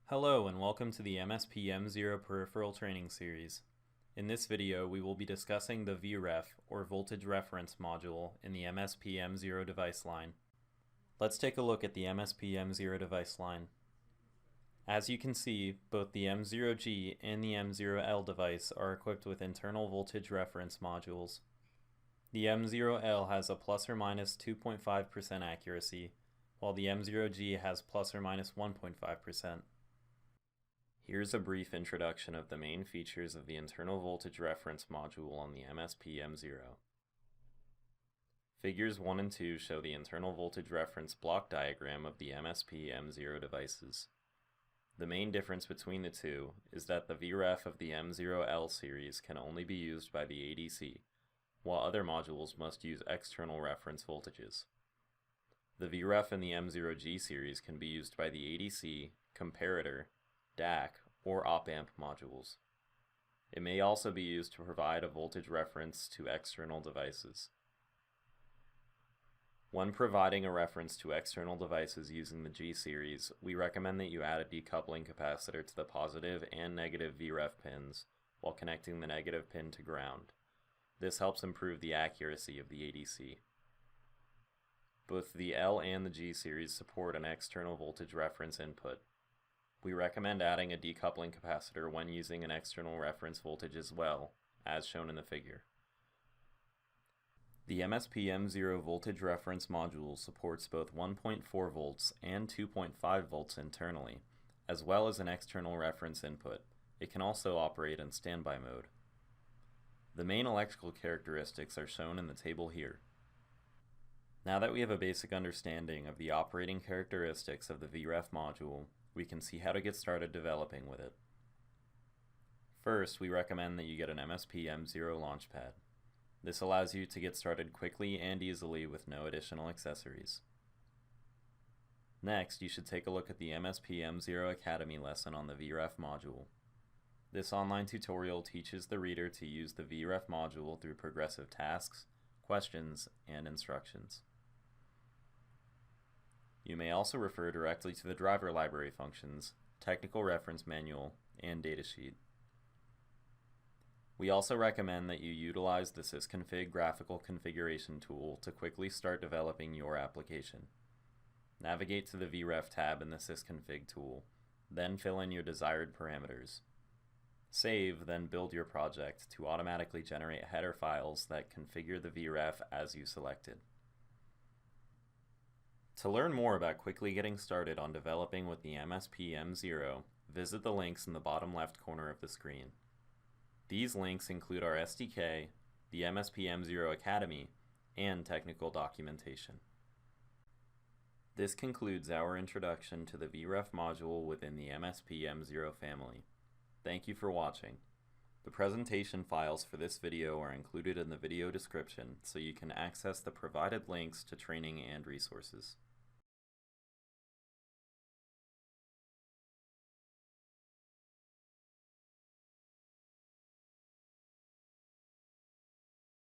Hello and welcome to the MSP M0 Peripheral Training Series. In this video we will be discussing the VREF or Voltage Reference module in the MSP M0 device line. Let's take a look at the MSP M0 device line. As you can see, both the M0G and the M0L device are equipped with internal voltage reference modules. The M0L has a plus or minus 2.5% accuracy, while the M0G has plus or minus 1.5%. Here's a brief introduction of the main features of the internal voltage reference module on the MSP M0. Figures 1 and 2 show the internal voltage reference block diagram of the MSP M0 devices. The main difference between the two is that the VREF of the M0L series can only be used by the ADC, while other modules must use external reference voltages. The VREF in the M0G series can be used by the ADC, comparator, DAC, or op-amp modules. It may also be used to provide a voltage reference to external devices. When providing a reference to external devices using the G series, we recommend that you add a decoupling capacitor to the positive and negative VREF pins while connecting the negative pin to ground. This helps improve the accuracy of the ADC. Both the L and the G series support an external voltage reference input. We recommend adding a decoupling capacitor when using an external reference voltage as well, as shown in the figure. The MSP M0 voltage reference module supports both 1.4 volts and 2.5 volts internally, as well as an external reference input. It can also operate in standby mode. The main electrical characteristics are shown in the table here. Now that we have a basic understanding of the operating characteristics of the VREF module, we can see how to get started developing with it. First, we recommend that you get an MSP M0 Launchpad. This allows you to get started quickly and easily with no additional accessories. Next, you should take a look at the MSP M0 Academy lesson on the VREF module. This online tutorial teaches the reader to use the VREF module through progressive tasks, questions, and instructions. You may also refer directly to the driver library functions, technical reference manual, and datasheet. We also recommend that you utilize the sysconfig graphical configuration tool to quickly start developing your application. Navigate to the VREF tab in the sysconfig tool, then fill in your desired parameters. Save, then build your project to automatically generate header files that configure the VREF as you selected. To learn more about quickly getting started on developing with the MSP M0, visit the links in the bottom left corner of the screen. These links include our SDK, the MSP M0 Academy, and technical documentation. This concludes our introduction to the VREF module within the MSP M0 family. Thank you for watching. The presentation files for this video are included in the video description, so you can access the provided links to training and resources.